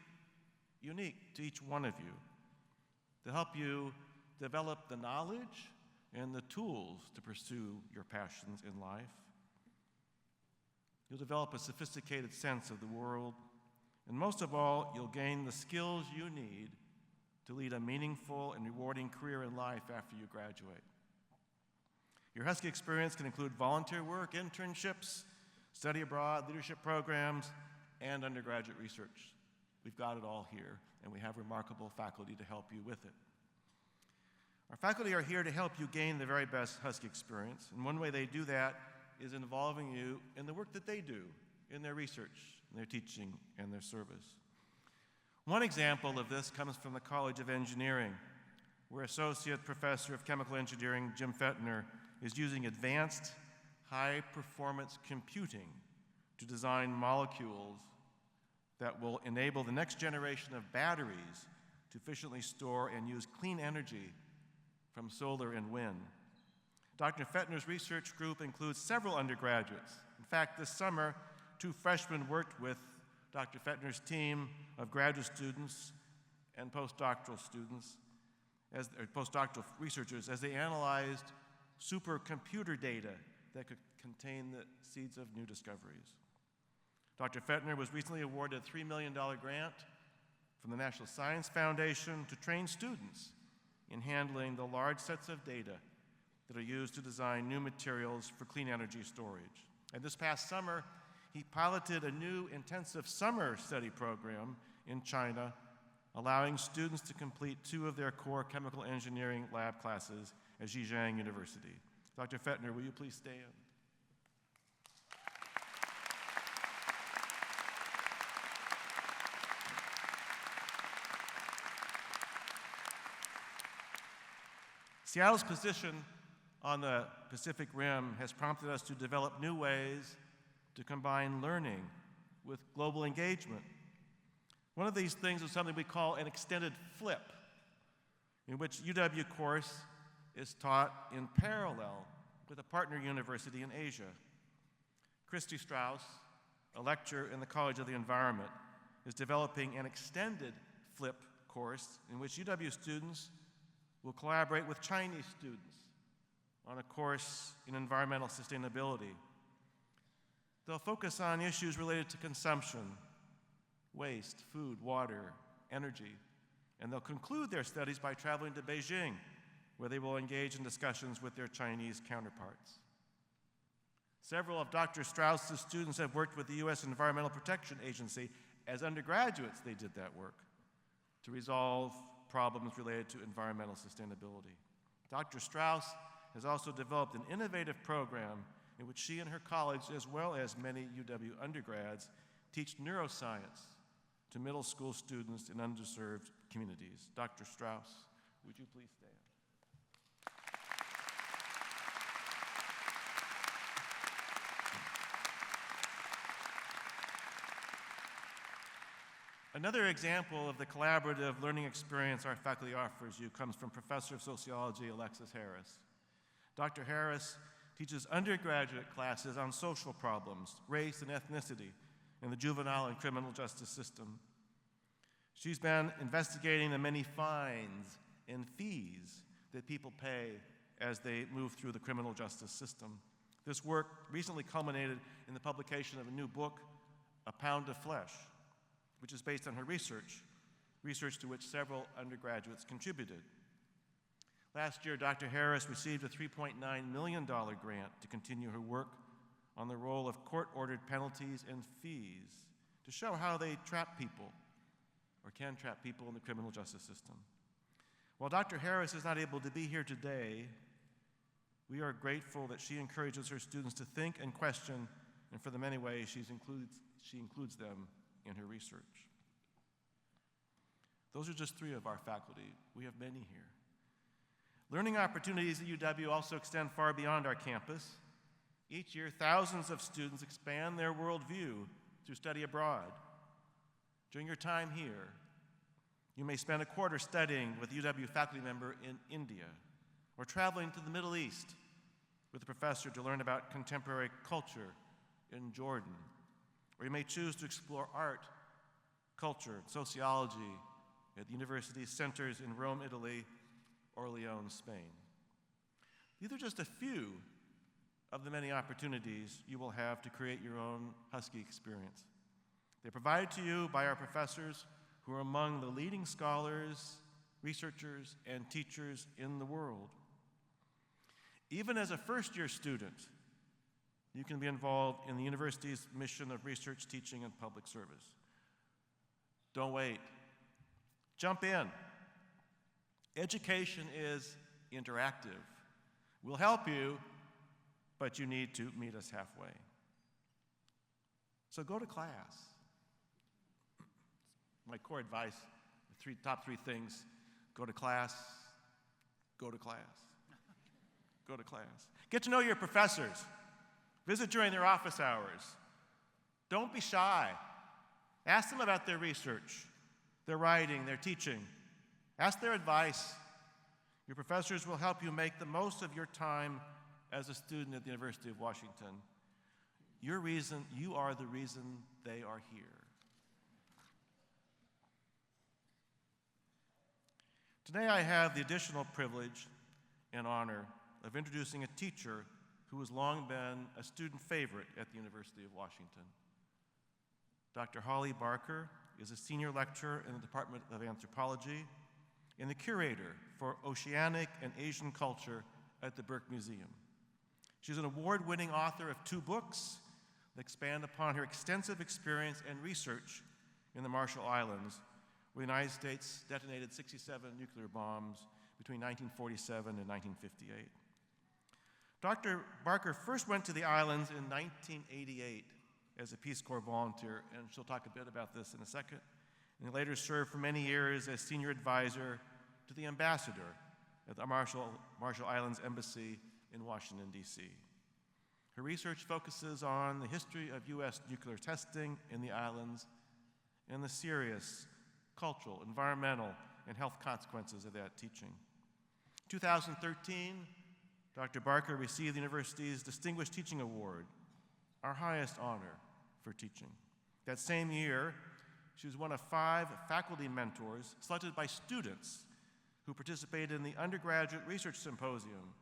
unique to each one of you to help you develop the knowledge and the tools to pursue your passions in life. You'll develop a sophisticated sense of the world, and most of all, you'll gain the skills you need to lead a meaningful and rewarding career in life after you graduate. Your Husky experience can include volunteer work, internships, study abroad, leadership programs, and undergraduate research. We've got it all here, and we have remarkable faculty to help you with it. Our faculty are here to help you gain the very best Husky experience, and one way they do that is involving you in the work that they do, in their research, in their teaching, and their service. One example of this comes from the College of Engineering, where Associate Professor of Chemical Engineering Jim Fettner is using advanced, high-performance computing to design molecules that will enable the next generation of batteries to efficiently store and use clean energy from solar and wind. Dr. Fettner's research group includes several undergraduates. In fact, this summer, 2 freshmen worked with Dr. Fettner's team of graduate students and postdoctoral students, postdoctoral researchers, as they analyzed supercomputer data that could contain the seeds of new discoveries. Dr. Fettner was recently awarded a $3 million grant from the National Science Foundation to train students in handling the large sets of data that are used to design new materials for clean energy storage. And this past summer, he piloted a new intensive summer study program in China, allowing students to complete 2 of their core chemical engineering lab classes at Zhejiang University. Dr. Fettner, will you please stand? Seattle's position on the Pacific Rim has prompted us to develop new ways to combine learning with global engagement. One of these things is something we call an extended flip, in which UW course is taught in parallel with a partner university in Asia. Christy Strauss, a lecturer in the College of the Environment, is developing an extended flip course in which UW students will collaborate with Chinese students on a course in environmental sustainability. They'll focus on issues related to consumption, waste, food, water, energy, and they'll conclude their studies by traveling to Beijing, where they will engage in discussions with their Chinese counterparts. Several of Dr. Strauss's students have worked with the U.S. Environmental Protection Agency. As undergraduates, they did that work to resolve problems related to environmental sustainability. Dr. Strauss has also developed an innovative program in which she and her colleagues, as well as many UW undergrads, teach neuroscience to middle school students in underserved communities. Dr. Strauss, would you please stand? Another example of the collaborative learning experience our faculty offers you comes from Professor of Sociology Alexis Harris. Dr. Harris teaches undergraduate classes on social problems, race and ethnicity, in the juvenile and criminal justice system. She's been investigating the many fines and fees that people pay as they move through the criminal justice system. This work recently culminated in the publication of a new book, A Pound of Flesh, which is based on her research to which several undergraduates contributed. Last year, Dr. Harris received a $3.9 million grant to continue her work on the role of court-ordered penalties and fees to show how they trap people, or can trap people in the criminal justice system. While Dr. Harris is not able to be here today, we are grateful that she encourages her students to think and question, and for the many ways she includes them in her research. Those are just 3 of our faculty. We have many here. Learning opportunities at UW also extend far beyond our campus. Each year, thousands of students expand their worldview through study abroad. During your time here, you may spend a quarter studying with a UW faculty member in India, or traveling to the Middle East with a professor to learn about contemporary culture in Jordan. Or you may choose to explore art, culture, sociology at the university's centers in Rome, Italy, or Lyon, Spain. These are just a few of the many opportunities you will have to create your own Husky experience. They're provided to you by our professors who are among the leading scholars, researchers, and teachers in the world. Even as a first-year student, you can be involved in the university's mission of research, teaching, and public service. Don't wait. Jump in. Education is interactive. We'll help you, but you need to meet us halfway. So go to class. My core advice, the top three things: go to class, go to class, go to class. Get to know your professors. Visit during their office hours. Don't be shy. Ask them about their research, their writing, their teaching. Ask their advice. Your professors will help you make the most of your time as a student at the University of Washington. You are the reason they are here. Today I have the additional privilege and honor of introducing a teacher who has long been a student favorite at the University of Washington. Dr. Holly Barker is a senior lecturer in the Department of Anthropology and the curator for Oceanic and Asian Culture at the Burke Museum. She's an award-winning author of 2 books that expand upon her extensive experience and research in the Marshall Islands, where the United States detonated 67 nuclear bombs between 1947 and 1958. Dr. Barker first went to the islands in 1988 as a Peace Corps volunteer, and she'll talk a bit about this in a second. And later served for many years as senior advisor to the ambassador at the Marshall Islands Embassy in Washington, D.C. Her research focuses on the history of U.S. nuclear testing in the islands and the serious cultural, environmental, and health consequences of that teaching. In 2013, Dr. Barker received the university's Distinguished Teaching Award, our highest honor for teaching. That same year, she was one of 5 faculty mentors selected by students who participated in the Undergraduate Research Symposium.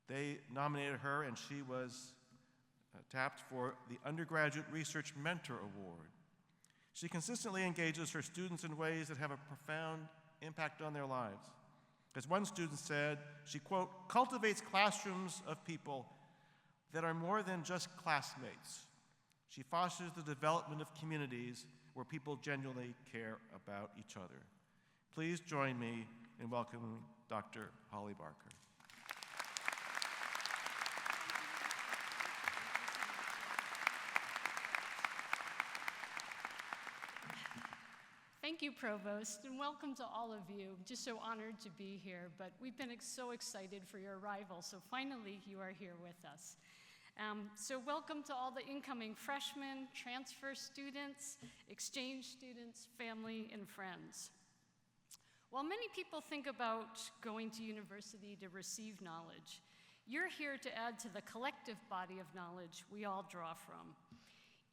They nominated her, and she was tapped for the Undergraduate Research Mentor Award. She consistently engages her students in ways that have a profound impact on their lives. As one student said, she, quote, cultivates classrooms of people that are more than just classmates. She fosters the development of communities where people genuinely care about each other. Please join me in welcoming Dr. Holly Barker. Thank you, Provost, and welcome to all of you. I'm just so honored to be here, but we've been so excited for your arrival, so finally you are here with us. So welcome to all the incoming freshmen, transfer students, exchange students, family, and friends. While many people think about going to university to receive knowledge, you're here to add to the collective body of knowledge we all draw from.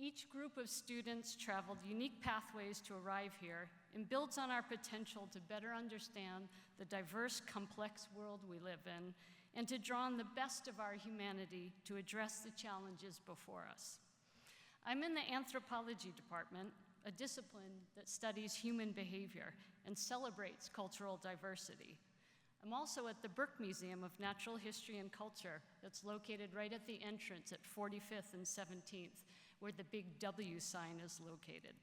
Each group of students traveled unique pathways to arrive here and builds on our potential to better understand the diverse, complex world we live in and to draw on the best of our humanity to address the challenges before us. I'm in the anthropology department, a discipline that studies human behavior and celebrates cultural diversity. I'm also at the Burke Museum of Natural History and Culture that's located right at the entrance at 45th and 17th, where the big W sign is located.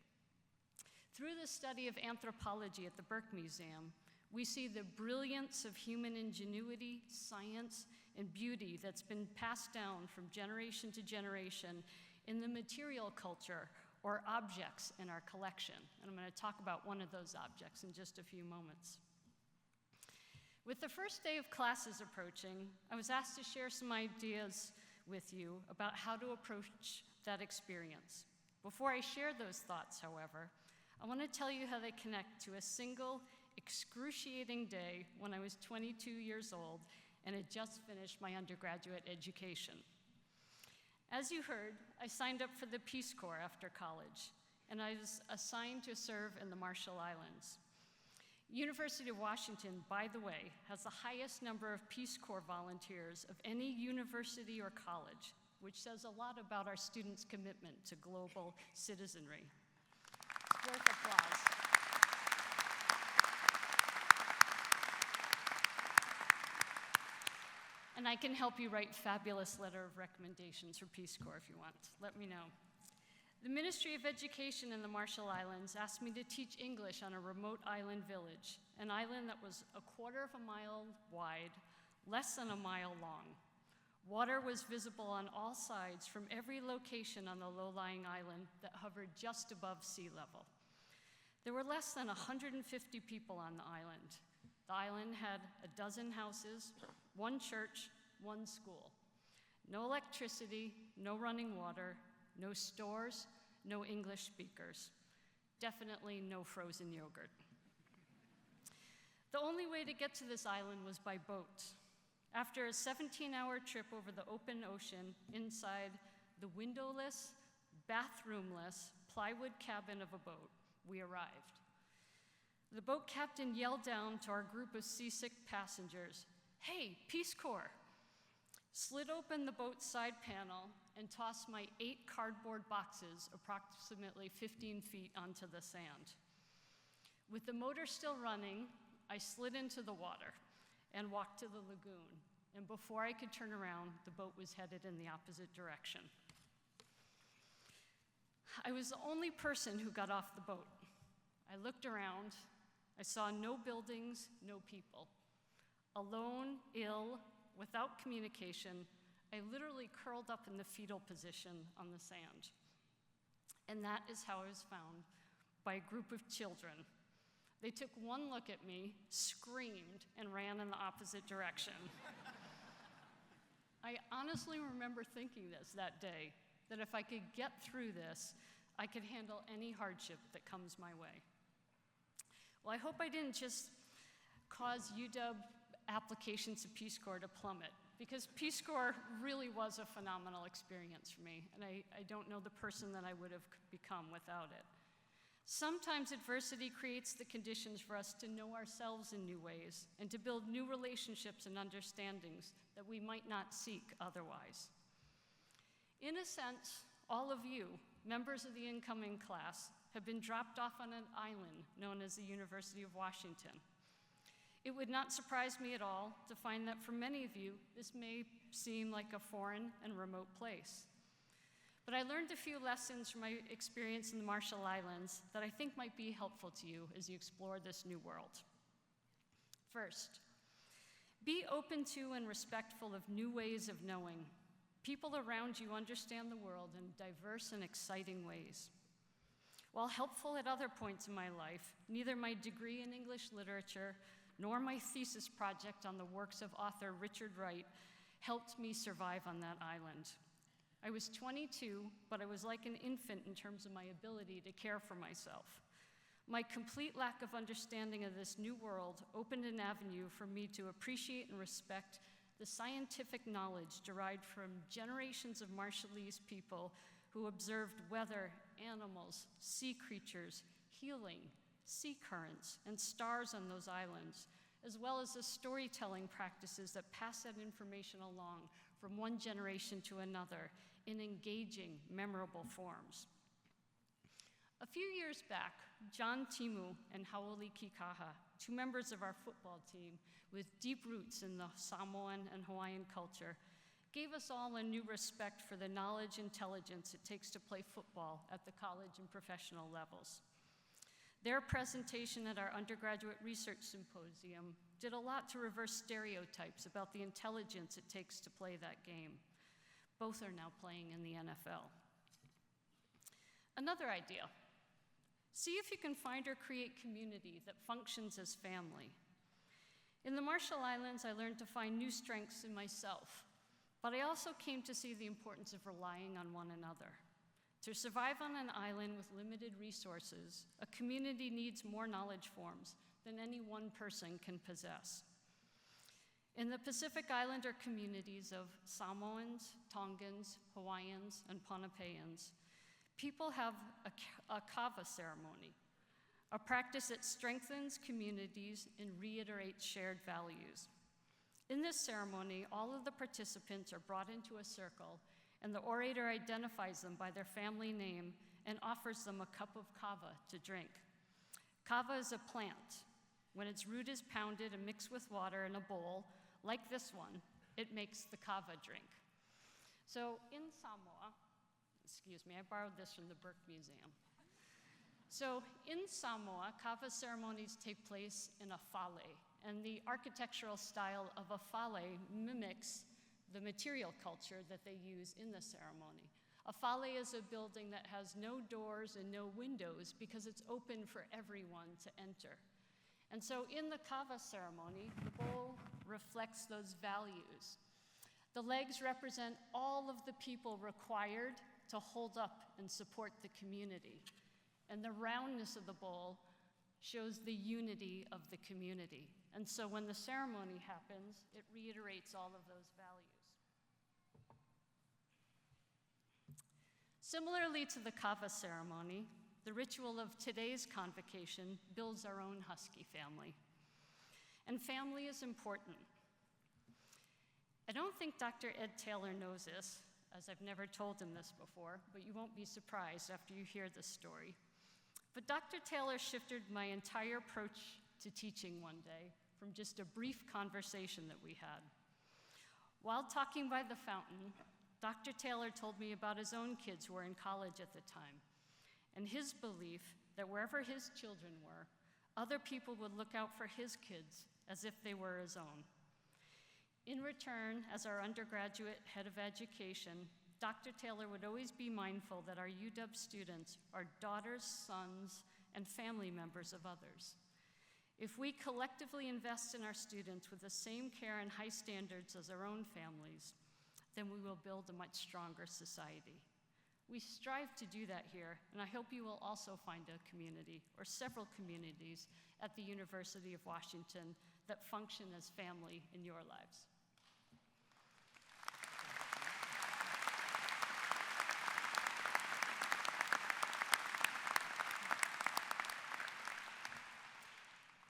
Through the study of anthropology at the Burke Museum, we see the brilliance of human ingenuity, science, and beauty that's been passed down from generation to generation in the material culture or objects in our collection. And I'm going to talk about one of those objects in just a few moments. With the first day of classes approaching, I was asked to share some ideas with you about how to approach that experience. Before I share those thoughts, however, I want to tell you how they connect to a single excruciating day when I was 22 years old and had just finished my undergraduate education. As you heard, I signed up for the Peace Corps after college, and I was assigned to serve in the Marshall Islands. University of Washington, by the way, has the highest number of Peace Corps volunteers of any university or college, which says a lot about our students' commitment to global citizenry. It's worth applause. And I can help you write fabulous letter of recommendations for Peace Corps if you want. Let me know. The Ministry of Education in the Marshall Islands asked me to teach English on a remote island village, an island that was 1/4 mile wide, less than a mile long. Water was visible on all sides from every location on the low-lying island that hovered just above sea level. There were less than 150 people on the island. The island had 12 houses, 1 church, 1 school. No electricity, no running water, no stores, no English speakers. Definitely no frozen yogurt. The only way to get to this island was by boat. After a 17-hour trip over the open ocean inside the windowless, bathroomless, plywood cabin of a boat, we arrived. The boat captain yelled down to our group of seasick passengers, "Hey, Peace Corps!" Slid open the boat's side panel and tossed my 8 cardboard boxes approximately 15 feet onto the sand. With the motor still running, I slid into the water and walked to the lagoon, and before I could turn around, the boat was headed in the opposite direction. I was the only person who got off the boat. I looked around. I saw no buildings, no people. Alone, ill, without communication, I literally curled up in the fetal position on the sand. And that is how I was found by a group of children. They took one look at me, screamed, and ran in the opposite direction. I honestly remember thinking this that day, that if I could get through this, I could handle any hardship that comes my way. Well, I hope I didn't just cause UW applications to Peace Corps to plummet, because Peace Corps really was a phenomenal experience for me, and I don't know the person that I would have become without it. Sometimes adversity creates the conditions for us to know ourselves in new ways and to build new relationships and understandings that we might not seek otherwise. In a sense, all of you, members of the incoming class, have been dropped off on an island known as the University of Washington. It would not surprise me at all to find that for many of you, this may seem like a foreign and remote place. But I learned a few lessons from my experience in the Marshall Islands that I think might be helpful to you as you explore this new world. First, be open to and respectful of new ways of knowing. People around you understand the world in diverse and exciting ways. While helpful at other points in my life, neither my degree in English literature nor my thesis project on the works of author Richard Wright helped me survive on that island. I was 22, but I was like an infant in terms of my ability to care for myself. My complete lack of understanding of this new world opened an avenue for me to appreciate and respect the scientific knowledge derived from generations of Marshallese people who observed weather, animals, sea creatures, healing, sea currents, and stars on those islands, as well as the storytelling practices that pass that information along from one generation to another in engaging, memorable forms. A few years back, John Timu and Haoli Kikaha, two members of our football team with deep roots in the Samoan and Hawaiian culture, gave us all a new respect for the knowledge and intelligence it takes to play football at the college and professional levels. Their presentation at our undergraduate research symposium did a lot to reverse stereotypes about the intelligence it takes to play that game. Both are now playing in the NFL. Another idea: see if you can find or create community that functions as family. In the Marshall Islands, I learned to find new strengths in myself, but I also came to see the importance of relying on one another. To survive on an island with limited resources, a community needs more knowledge forms than any one person can possess. In the Pacific Islander communities of Samoans, Tongans, Hawaiians, and Pohnpeians, people have a kava ceremony, a practice that strengthens communities and reiterates shared values. In this ceremony, all of the participants are brought into a circle, and the orator identifies them by their family name and offers them a cup of kava to drink. Kava is a plant. When its root is pounded and mixed with water in a bowl, like this one, it makes the kava drink. So in Samoa, excuse me, I borrowed this from the Burke Museum. So in Samoa, kava ceremonies take place in a fale, and the architectural style of a fale mimics the material culture that they use in the ceremony. A fale is a building that has no doors and no windows because it's open for everyone to enter. And so in the kava ceremony, the bowl reflects those values. The legs represent all of the people required to hold up and support the community. And the roundness of the bowl shows the unity of the community. And so when the ceremony happens, it reiterates all of those values. Similarly to the kava ceremony, the ritual of today's convocation builds our own Husky family. And family is important. I don't think Dr. Ed Taylor knows this, as I've never told him this before, but you won't be surprised after you hear this story. But Dr. Taylor shifted my entire approach to teaching one day from just a brief conversation that we had. While talking by the fountain, Dr. Taylor told me about his own kids who were in college at the time, and his belief that wherever his children were, other people would look out for his kids as if they were his own. In return, as our undergraduate head of education, Dr. Taylor would always be mindful that our UW students are daughters, sons, and family members of others. If we collectively invest in our students with the same care and high standards as our own families, then we will build a much stronger society. We strive to do that here, and I hope you will also find a community, or several communities, at the University of Washington that function as family in your lives.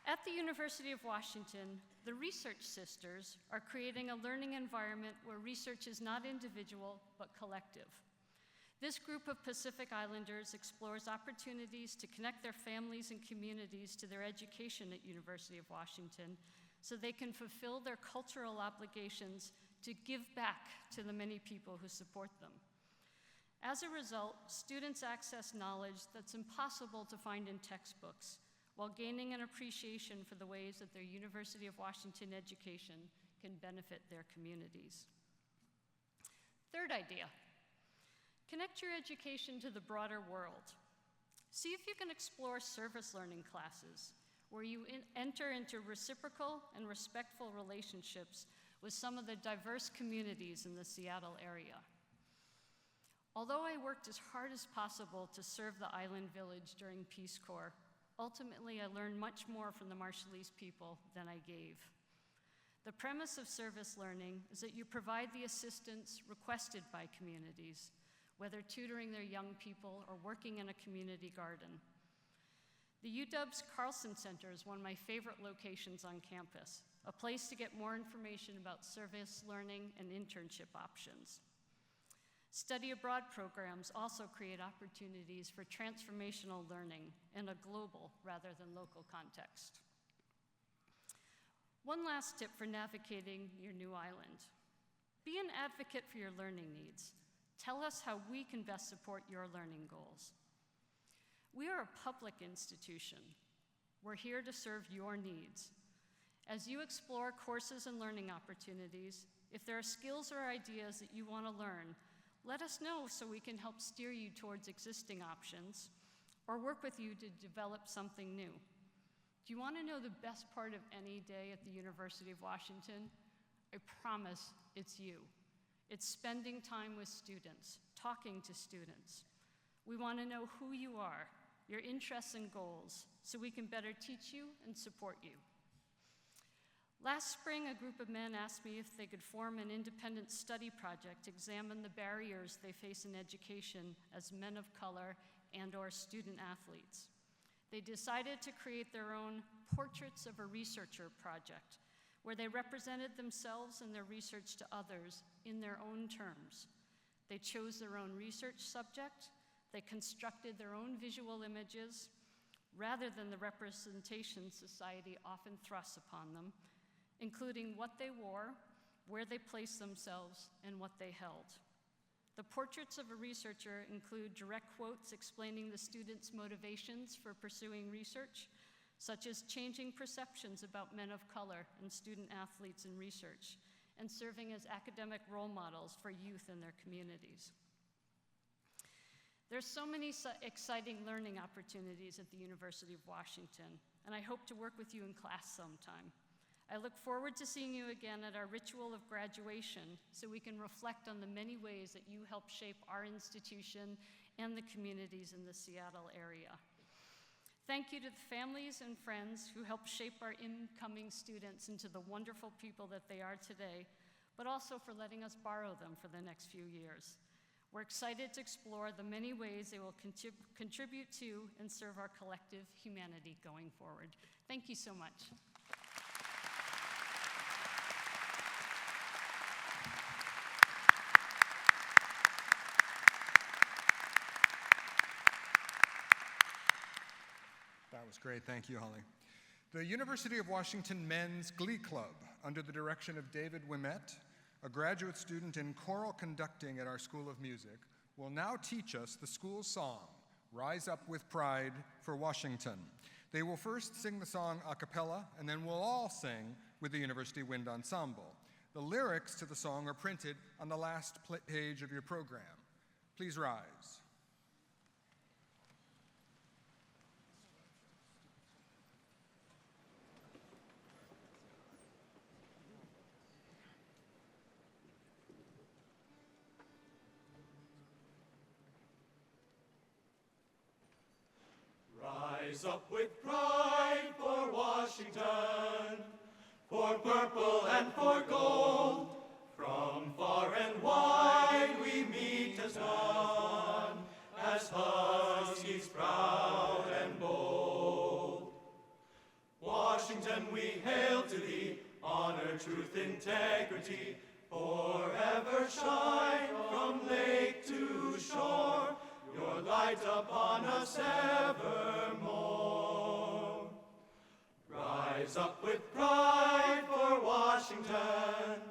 At the University of Washington, the Research Sisters are creating a learning environment where research is not individual, but collective. This group of Pacific Islanders explores opportunities to connect their families and communities to their education at University of Washington so they can fulfill their cultural obligations to give back to the many people who support them. As a result, students access knowledge that's impossible to find in textbooks, while gaining an appreciation for the ways that their University of Washington education can benefit their communities. Third idea, connect your education to the broader world. See if you can explore service learning classes where you enter into reciprocal and respectful relationships with some of the diverse communities in the Seattle area. Although I worked as hard as possible to serve the island village during Peace Corps, ultimately, I learned much more from the Marshallese people than I gave. The premise of service learning is that you provide the assistance requested by communities, whether tutoring their young people or working in a community garden. The UW's Carlson Center is one of my favorite locations on campus, a place to get more information about service learning and internship options. Study abroad programs also create opportunities for transformational learning in a global rather than local context. One last tip for navigating your new island. Be an advocate for your learning needs. Tell us how we can best support your learning goals. We are a public institution. We're here to serve your needs. As you explore courses and learning opportunities, if there are skills or ideas that you want to learn, let us know so we can help steer you towards existing options or work with you to develop something new. Do you want to know the best part of any day at the University of Washington? I promise it's you. It's spending time with students, talking to students. We want to know who you are, your interests and goals, so we can better teach you and support you. Last spring, a group of men asked me if they could form an independent study project to examine the barriers they face in education as men of color and/or student athletes. They decided to create their own Portraits of a Researcher project, where they represented themselves and their research to others in their own terms. They chose their own research subject, they constructed their own visual images, rather than the representation society often thrusts upon them, including what they wore, where they placed themselves, and what they held. The Portraits of a Researcher include direct quotes explaining the students' motivations for pursuing research, such as changing perceptions about men of color and student athletes in research, and serving as academic role models for youth in their communities. There's so many exciting learning opportunities at the University of Washington, and I hope to work with you in class sometime. I look forward to seeing you again at our ritual of graduation so we can reflect on the many ways that you help shape our institution and the communities in the Seattle area. Thank you to the families and friends who helped shape our incoming students into the wonderful people that they are today, but also for letting us borrow them for the next few years. We're excited to explore the many ways they will contribute to and serve our collective humanity going forward. Thank you so much. That was great. Thank you, Holly. The University of Washington Men's Glee Club, under the direction of David Wimet, a graduate student in choral conducting at our School of Music, will now teach us the school song, Rise Up with Pride for Washington. They will first sing the song a cappella, and then we'll all sing with the University Wind Ensemble. The lyrics to the song are printed on the last page of your program. Please rise. up with pride for Washington, for purple and for gold. From far and wide we meet as one, as Huskies proud and bold. Washington, we hail to thee, honor, truth, integrity, forever shine from lake to shore, your light upon us evermore. Rise up with pride for Washington,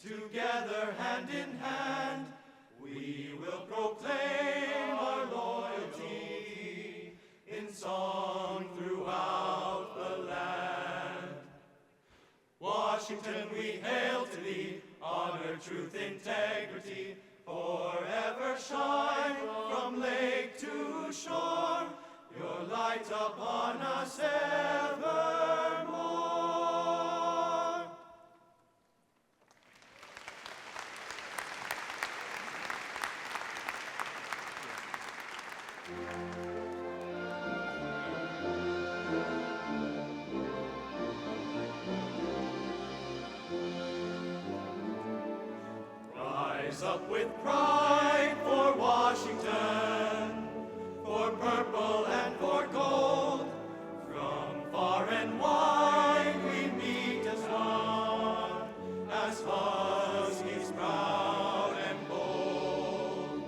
together hand in hand, we will proclaim our loyalty in song throughout the land. Washington, we hail to thee, honor, truth, integrity, forever shine from lake to shore, your light upon us evermore. Rise up with pride for Washington, for purple and for gold. From far and wide we meet as one, as Huskies proud and bold.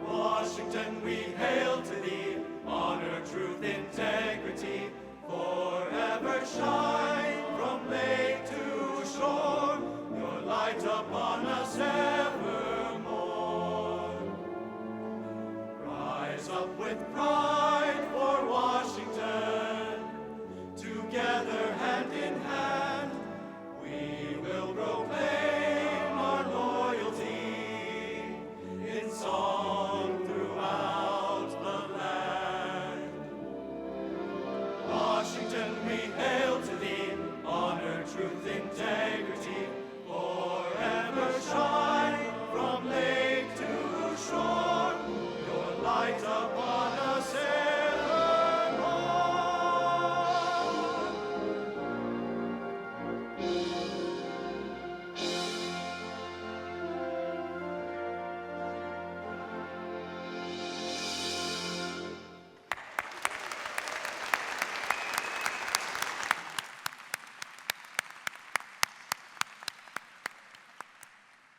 Washington, we hail to thee, honor, truth, integrity, forever shine from lake to shore, your light upon us evermore. Rise up with pride for Washington, together hand in hand, we will proclaim our loyalty in song throughout the land. Washington, we hail to thee, honor, truth, integrity, forever shine from lake to shore, your light upon us evermore.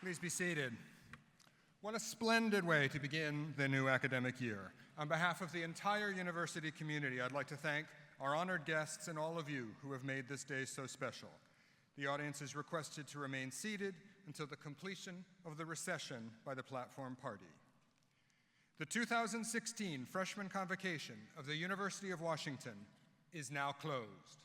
Please be seated. What a splendid way to begin the new academic year. On behalf of the entire university community, I'd like to thank our honored guests and all of you who have made this day so special. The audience is requested to remain seated until the completion of the recession by the platform party. The 2016 Freshman Convocation of the University of Washington is now closed.